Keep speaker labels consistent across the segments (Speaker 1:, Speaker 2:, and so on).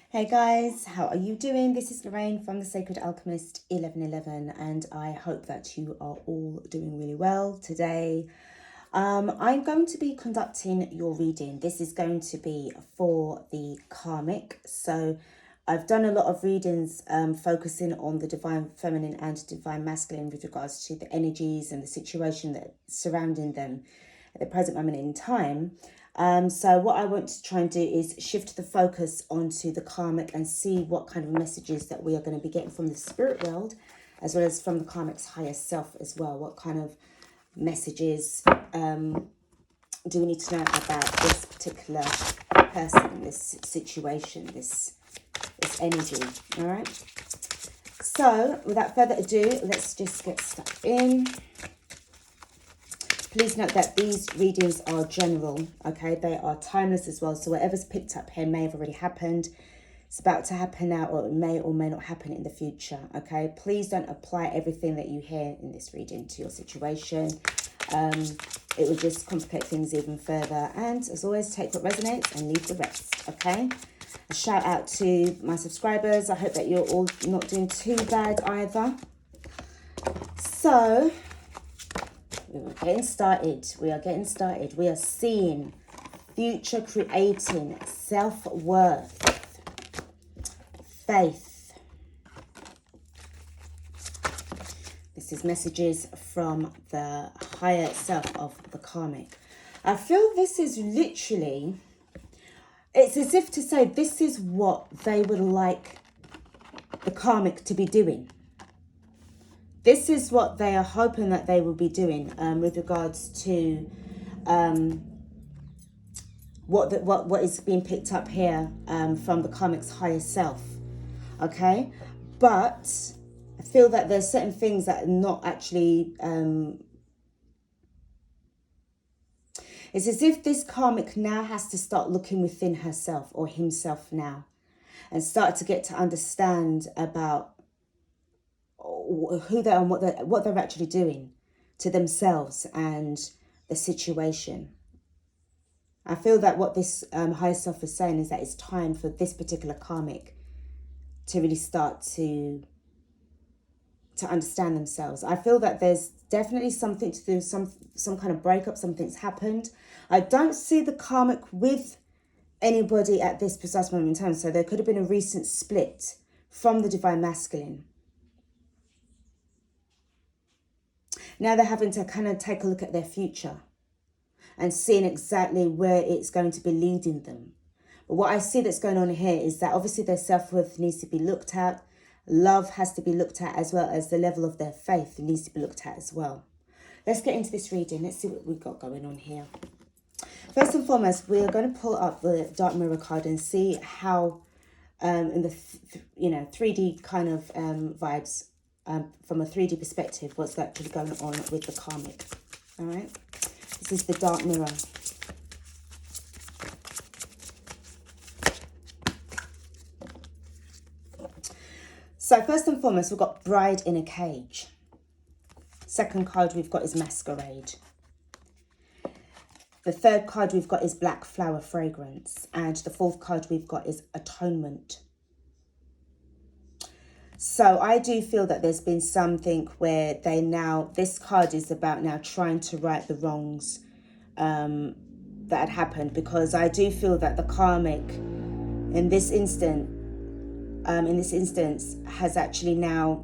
Speaker 1: Hey guys, how are you doing? This is Lorraine from the Sacred Alchemist 1111, and I hope that you are all doing really well today. I'm going to be conducting your reading. This is going to be for the Karmic. So I've done a lot of readings focusing on the Divine Feminine and Divine Masculine with regards to the energies and the situation that's surrounding them at the present moment in time. So what I want to try and do is shift the focus onto the karmic and see what kind of messages that we are going to be getting from the spirit world, as well as from the karmic's higher self as well. What kind of messages do we need to know about this particular person, this situation, this energy? All right. So without further ado, let's just get stuck in. Please note that these readings are general, okay? They are timeless as well. So whatever's picked up here may have already happened. It's about to happen now, or it may or may not happen in the future, okay? Please don't apply everything that you hear in this reading to your situation. It will just complicate things even further. And as always, take what resonates and leave the rest, okay? A shout out to my subscribers. I hope that you're all not doing too bad either. So we are getting started. We are getting started. We are seeing future creating, self-worth, faith. This is messages from the higher self of the karmic. I feel this is literally, it's as if to say this is what they would like the karmic to be doing. This is what they are hoping that they will be doing with regards to what is being picked up here from the karmic's higher self. Okay, but I feel that there's certain things that are not actually. It's as if this karmic now has to start looking within herself or himself now, and start to get to understand about who they are and what they're actually doing to themselves and the situation. I feel that what this higher self is saying is that it's time for this particular karmic to really start to understand themselves. I feel that there's definitely something to do, some kind of breakup, something's happened. I don't see the karmic with anybody at this precise moment in time, so there could have been a recent split from the divine masculine. Now they're having to kind of take a look at their future and seeing exactly where it's going to be leading them. But what I see that's going on here is that obviously their self-worth needs to be looked at. Love has to be looked at, as well as the level of their faith needs to be looked at as well. Let's get into this reading. Let's see what we've got going on here. First and foremost, we are going to pull up the Dark Mirror card and see how in the 3D kind of vibes, from a 3D perspective, what's actually going on with the karmic. All right, this is the Dark Mirror. So first and foremost, we've got Bride in a Cage. Second card we've got is Masquerade. The third card we've got is Black Flower Fragrance. And the fourth card we've got is Atonement. So I do feel that there's been something where this card is about now trying to right the wrongs that had happened, because I do feel that the karmic in this instance has actually now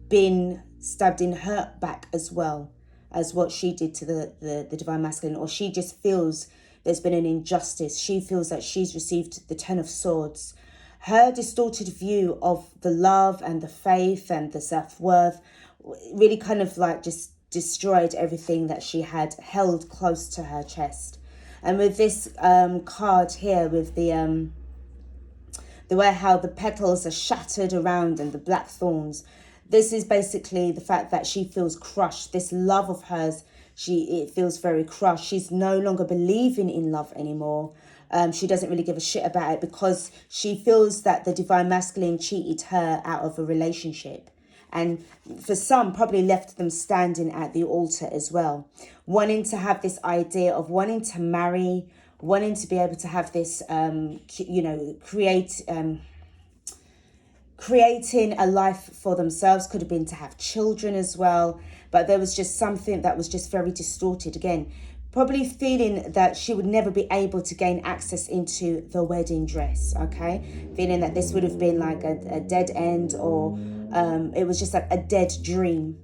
Speaker 1: been stabbed in her back as well as what she did to the divine masculine, or she just feels there's been an injustice. She feels that she's received the Ten of Swords. Her distorted view of the love and the faith and the self-worth really kind of like just destroyed everything that she had held close to her chest. And with this card here, with the way how the petals are shattered around and the black thorns, this is basically the fact that she feels crushed. This love of hers, it feels very crushed. She's no longer believing in love anymore. She doesn't really give a shit about it, because she feels that the divine masculine cheated her out of a relationship. And for some, probably left them standing at the altar as well, wanting to have this idea of wanting to marry, wanting to be able to have this, create creating a life for themselves, could have been to have children as well. But there was just something that was just very distorted. Again, probably feeling that she would never be able to gain access into the wedding dress, okay? Feeling that this would have been like a dead end, or it was just like a dead dream.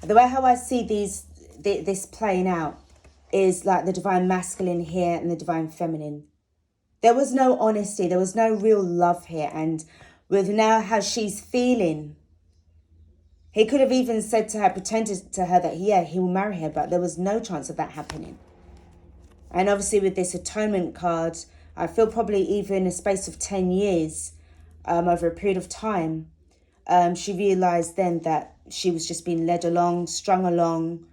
Speaker 1: The way how I see this playing out is like the divine masculine here and the divine feminine. There was no honesty. There was no real love here. And with now how she's feeling, he could have even said to her, pretended to her that, yeah, he will marry her. But there was no chance of that happening. And obviously with this atonement card, I feel probably even in a space of 10 years, over a period of time, she realised then that she was just being led along, strung along.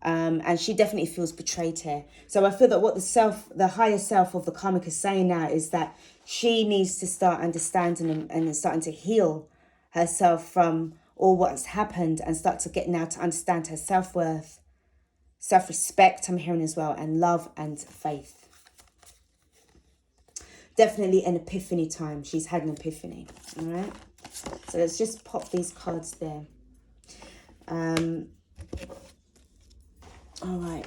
Speaker 1: And she definitely feels betrayed here. So I feel that what the higher self of the karmic is saying now is that she needs to start understanding and starting to heal herself from all what's happened, and start to get now to understand her self-worth, self-respect, I'm hearing as well, and love and faith. Definitely an epiphany time. She's had an epiphany. All right. So let's just pop these cards there. All right.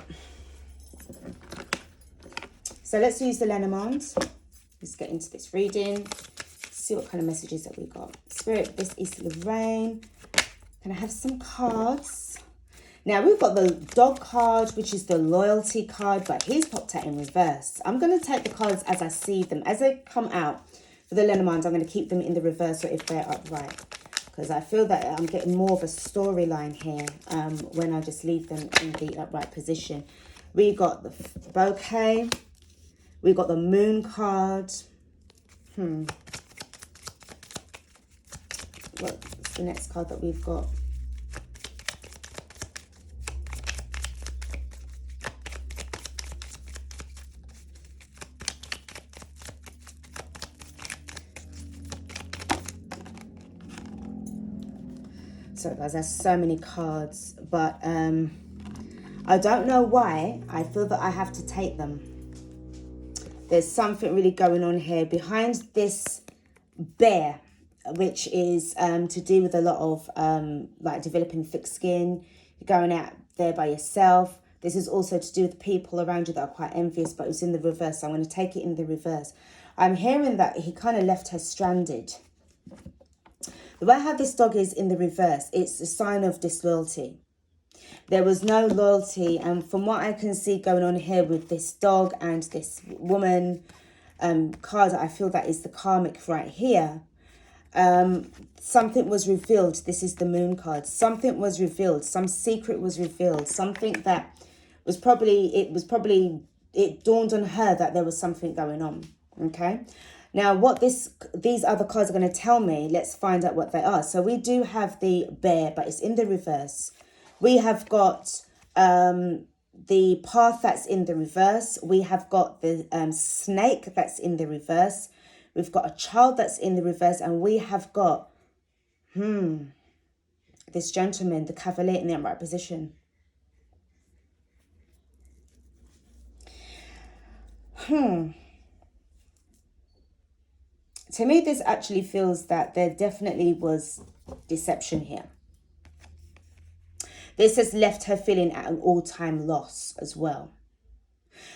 Speaker 1: So let's use the Lenormand. Let's get into this reading. See what kind of messages that we got. Spirit, this is Lorraine. Can I have some cards? Now we've got the dog card, which is the loyalty card, but he's popped out in reverse. I'm going to take the cards as I see them. As they come out for the Lenormand, I'm going to keep them in the reverse, or if they're upright. Because I feel that I'm getting more of a storyline here when I just leave them in the upright position. We got the bouquet. We got the moon card. What's the next card that we've got? Sorry guys, there's so many cards, but I don't know why I feel that I have to take them. There's something really going on here behind this bear, which is to do with a lot of like developing thick skin. You're going out there by yourself. This is also to do with people around you that are quite envious, but it's in the reverse. So I'm going to take it in the reverse. I'm hearing that he kind of left her stranded. The way how this dog is in the reverse, it's a sign of disloyalty. There was no loyalty, and from what I can see going on here with this dog and this woman card, I feel that is the karmic right here. Something was revealed. This is the moon card. Something was revealed. Some secret was revealed. Something that was probably, it dawned on her that there was something going on. Okay. Now, what these other cards are going to tell me, let's find out what they are. So we do have the bear, but it's in the reverse. We have got the path that's in the reverse. We have got the snake that's in the reverse. We've got a child that's in the reverse. And we have got, this gentleman, the cavalier in the upright position. To me, this actually feels that there definitely was deception here. This has left her feeling at an all-time loss as well.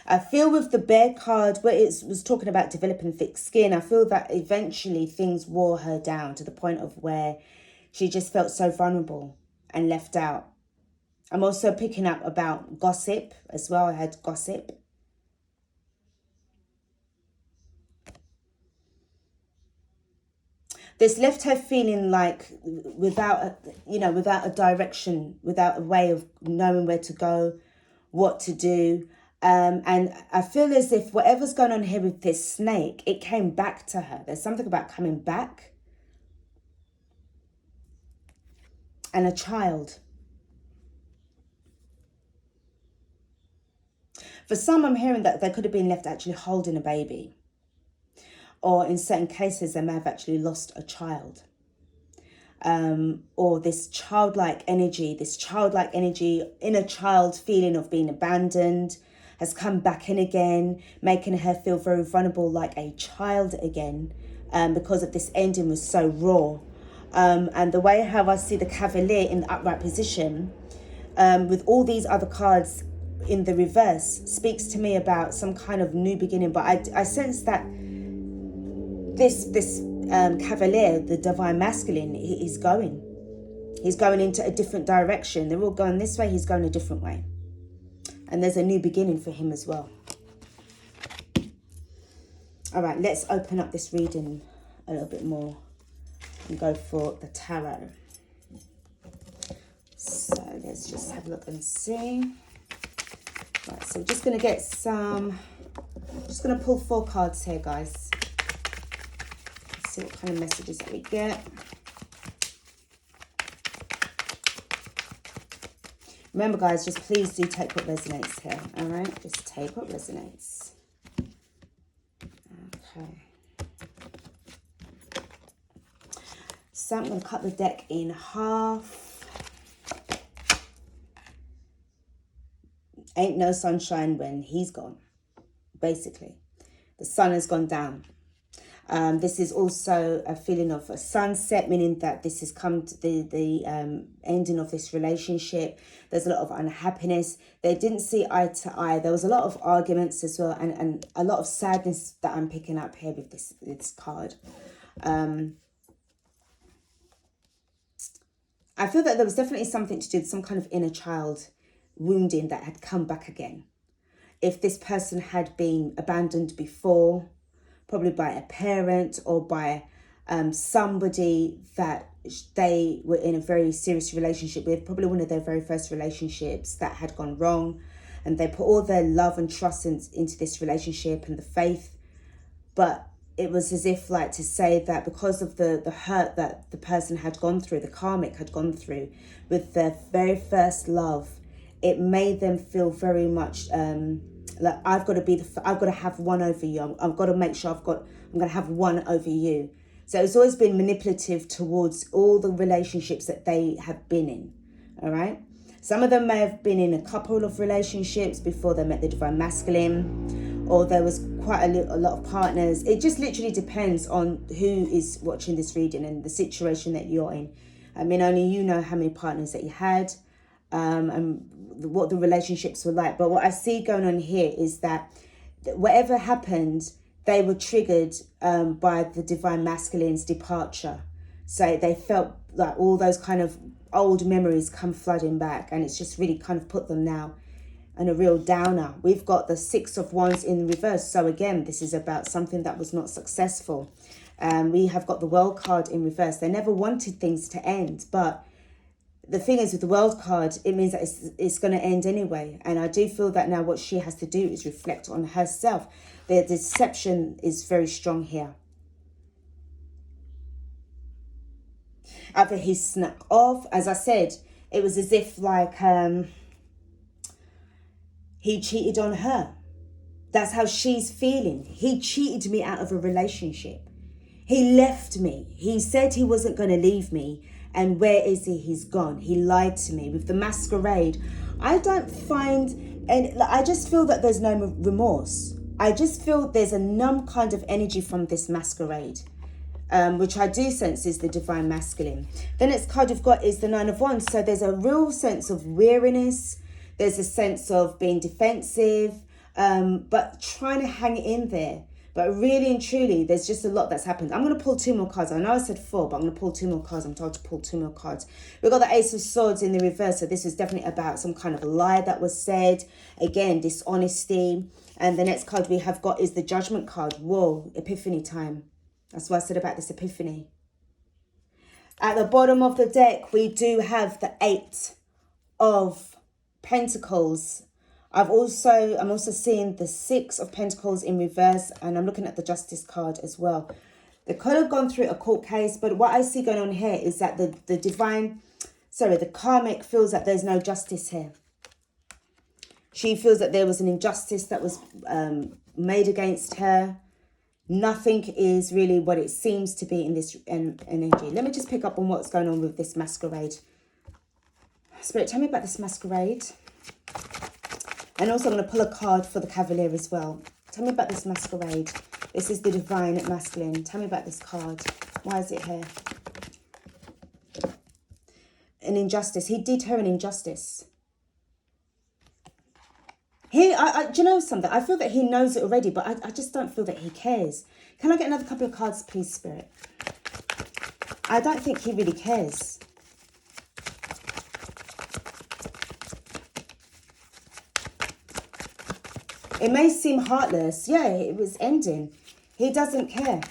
Speaker 1: I feel with the bear card, where it was talking about developing thick skin, I feel that eventually things wore her down to the point of where she just felt so vulnerable and left out. I'm also picking up about gossip as well. I had gossip. This left her feeling like without a direction, without a way of knowing where to go, what to do. And I feel as if whatever's going on here with this snake, it came back to her. There's something about coming back. And a child. For some, I'm hearing that they could have been left actually holding a baby. Or in certain cases, they may have actually lost a child. Or this childlike energy, inner child feeling of being abandoned has come back in again, making her feel very vulnerable like a child again. because of this ending was so raw. And the way how I see the Cavalier in the upright position, with all these other cards in the reverse, speaks to me about some kind of new beginning. But I sense that this Cavalier, the divine masculine, he's going into a different direction. They're all going this way, he's going a different way. And there's a new beginning for him as well. All right, let's open up this reading a little bit more and go for the tarot. So let's just have a look and see. Right, so we're just going to get some, just going to pull 4 cards here, guys. Let's see what kind of messages that we get. Remember, guys, just please do take what resonates here, all right? Just take what resonates. Okay. So I'm going to cut the deck in half. Ain't no sunshine when he's gone, basically. The sun has gone down. This is also a feeling of a sunset, meaning that this has come to the ending of this relationship. There's a lot of unhappiness. They didn't see eye to eye. There was a lot of arguments as well, and a lot of sadness that I'm picking up here with this card. I feel that there was definitely something to do with some kind of inner child wounding that had come back again. If this person had been abandoned before, probably by a parent or by somebody that they were in a very serious relationship with, probably one of their very first relationships that had gone wrong, and they put all their love and trust into this relationship and the faith, but it was as if, like, to say that because of the hurt that the person had gone through, the karmic had gone through with their very first love, it made them feel very much like, I've got to have one over you. I've got to make sure I'm going to have one over you. So it's always been manipulative towards all the relationships that they have been in. All right. Some of them may have been in a couple of relationships before they met the divine masculine, or there was quite a lot of partners. It just literally depends on who is watching this reading and the situation that you're in. I mean, only you know how many partners that you had, and what the relationships were like. But what I see going on here is that whatever happened, they were triggered by the divine masculine's departure. So they felt like all those kind of old memories come flooding back, and it's just really kind of put them now in a real downer. We've got the 6 of Wands in reverse. So again, this is about something that was not successful. We have got the World card in reverse. They never wanted things to end, but the thing is with the World card, it means that it's going to end anyway. And I do feel that now what she has to do is reflect on herself. The deception is very strong here. After he snuck off, as I said, it was as if like he cheated on her. That's how she's feeling. He cheated me out of a relationship. He left me. He said he wasn't going to leave me. And where is he? He's gone. He lied to me. With the masquerade, I don't find, and I just feel that there's no remorse. I just feel there's a numb kind of energy from this masquerade, which I do sense is the divine masculine. Then it's kind of got is the 9 of Wands. So there's a real sense of weariness. There's a sense of being defensive, but trying to hang in there. But really and truly, there's just a lot that's happened. I'm going to pull 2 more cards. I know I said 4, but I'm going to pull 2 more cards. I'm told to pull 2 more cards. We've got the Ace of Swords in the reverse. So this is definitely about some kind of lie that was said. Again, dishonesty. And the next card we have got is the Judgment card. Whoa, epiphany time. That's what I said about this epiphany. At the bottom of the deck, we do have the 8 of Pentacles. I'm also seeing the 6 of Pentacles in reverse, and I'm looking at the Justice card as well. They could have gone through a court case, but what I see going on here is that the karmic feels that there's no justice here. She feels that there was an injustice that was made against her. Nothing is really what it seems to be in this energy. Let me just pick up on what's going on with this masquerade. Spirit, tell me about this masquerade. And also I'm going to pull a card for the Cavalier as well. Tell me about this masquerade. This is the divine masculine. Tell me about this card. Why is it here? An injustice. He did her an injustice. Do you know something? I feel that he knows it already, but I just don't feel that he cares. Can I get another couple of cards, please, Spirit? I don't think he really cares. It may seem heartless. Yeah, it was ending. He doesn't care.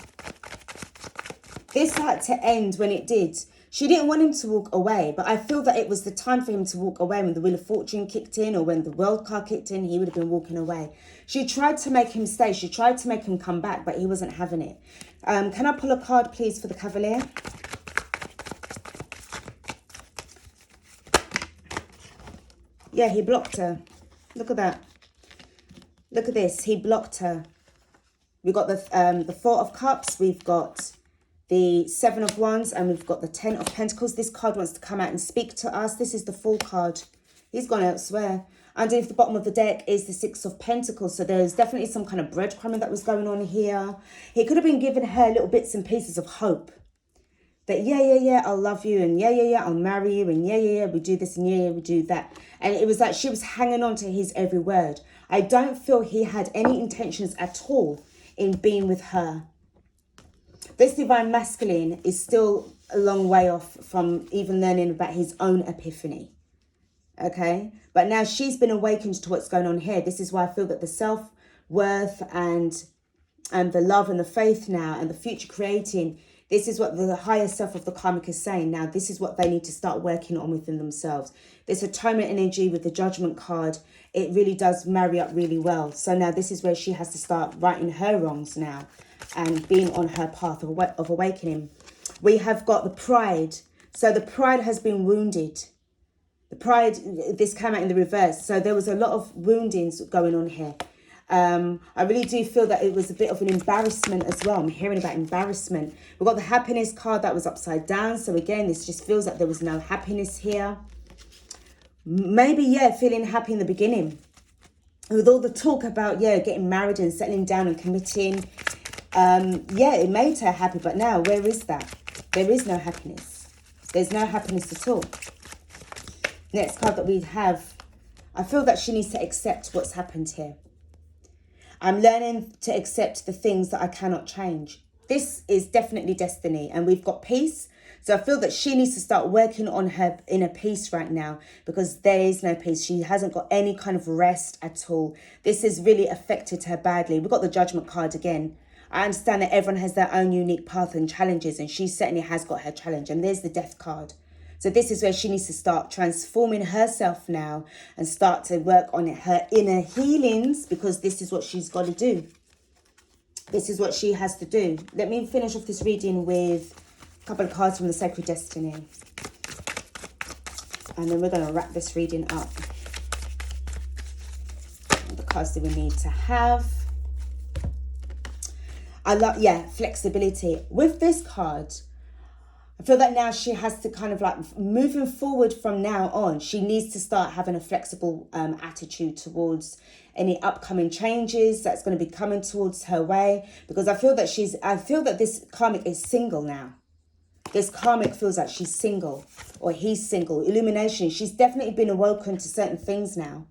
Speaker 1: This had to end when it did. She didn't want him to walk away, but I feel that it was the time for him to walk away. When the Wheel of Fortune kicked in or when the World card kicked in, he would have been walking away. She tried to make him stay. She tried to make him come back, but he wasn't having it. Can I pull a card, please, for the Cavalier? Yeah, he blocked her. Look at that. Look at this. He blocked her. We've got the Four of Cups. We've got the Seven of Wands, and we've got the Ten of Pentacles. This card wants to come out and speak to us. This is the Fool card. He's gone elsewhere. Underneath the bottom of the deck is the Six of Pentacles. So there's definitely some kind of breadcrumbing that was going on here. He could have been giving her little bits and pieces of hope. That, yeah, I'll love you. And yeah, I'll marry you. And yeah, we do this. And yeah, we do that. And it was like she was hanging on to his every word. I don't feel he had any intentions at all in being with her. This divine masculine is still a long way off from even learning about his own epiphany. Okay? But now she's been awakened to what's going on here. This is why I feel that the self-worth and the love and the faith now and the future creating, this is what the higher self of the karmic is saying. Now, this is what they need to start working on within themselves. This atonement energy with the judgment card, it really does marry up really well. So now this is where she has to start righting her wrongs now and being on her path of awakening. We have got the pride. So the pride has been wounded. The pride, this came out in the reverse. So there was a lot of woundings going on here. I really do feel that it was a bit of an embarrassment as well. I'm hearing about embarrassment. We've got the happiness card that was upside down. So again, this just feels like there was no happiness here. Maybe, yeah, feeling happy in the beginning. With all the talk about, yeah, getting married and settling down and committing. Yeah, it made her happy. But now, where is that? There is no happiness. There's no happiness at all. Next card that we have, I feel that she needs to accept what's happened here. I'm learning to accept the things that I cannot change. This is definitely destiny. And we've got peace. So I feel that she needs to start working on her inner peace right now, because there is no peace. She hasn't got any kind of rest at all. This has really affected her badly. We've got the Judgment card again. I understand that everyone has their own unique path and challenges, and she certainly has got her challenge. And there's the Death card. So this is where she needs to start transforming herself now and start to work on her inner healings, because this is what she's got to do. This is what she has to do. Let me finish off this reading with a couple of cards from the Sacred Destiny. And then we're going to wrap this reading up. What the cards do we need to have? I love, yeah, flexibility. With this card, I feel that now she has to kind of like, moving forward from now on, she needs to start having a flexible attitude towards any upcoming changes that's going to be coming towards her way. Because I feel that this karmic is single now. This karmic feels like she's single, or he's single. Illumination, she's definitely been awoken to certain things now.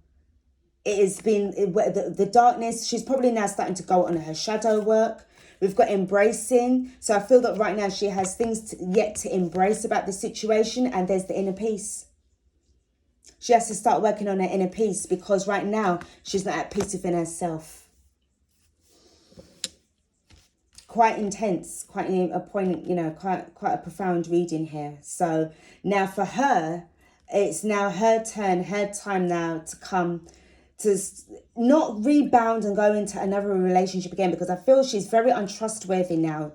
Speaker 1: It has been the darkness. She's probably now starting to go on her shadow work. We've got embracing. So I feel that right now she has things yet to embrace about the situation. And there's the inner peace. She has to start working on her inner peace, because right now she's not at peace within herself. Quite intense, quite a point, you know, quite a profound reading here. So now for her, it's now her turn, her time now to come to not rebound and go into another relationship again, because I feel she's very untrustworthy now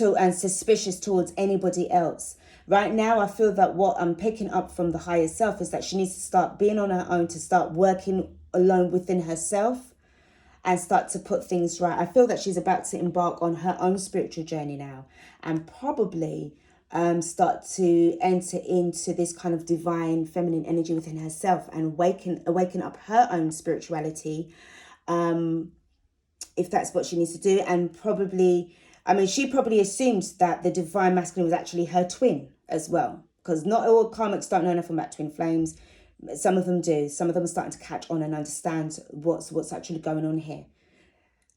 Speaker 1: and suspicious towards anybody else. Right now, I feel that what I'm picking up from the higher self is that she needs to start being on her own, to start working alone within herself and start to put things right. I feel that she's about to embark on her own spiritual journey now, and probably start to enter into this kind of divine feminine energy within herself and awaken up her own spirituality, if that's what she needs to do. And probably, I mean, she probably assumes that the divine masculine was actually her twin as well, because not all karmics don't know nothing about twin flames. Some of them do. Some of them are starting to catch on and understand what's actually going on here.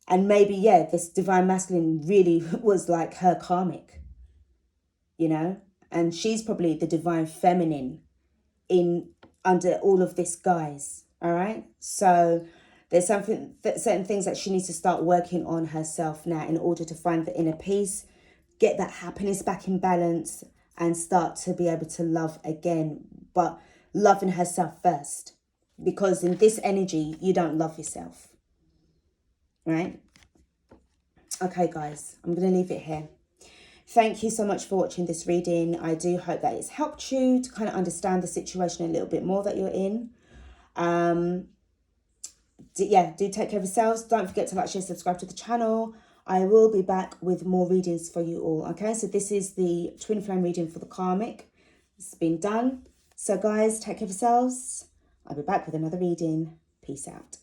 Speaker 1: And maybe, yeah, this divine masculine really was like her karmic, you know, and she's probably the divine feminine in under all of this guise. All right, so there's certain things that she needs to start working on herself now in order to find the inner peace, get that happiness back in balance, and start to be able to love again, but loving herself first, because in this energy you don't love yourself, right? Okay, guys, I'm going to leave it here. Thank you so much for watching this reading. I do hope that it's helped you to kind of understand the situation a little bit more that you're in. Yeah, do take care of yourselves. Don't forget to like, share, subscribe to the channel. I will be back with more readings for you all. Okay, so this is the twin flame reading for the karmic. It's been done. So guys, take care of yourselves. I'll be back with another reading. Peace out.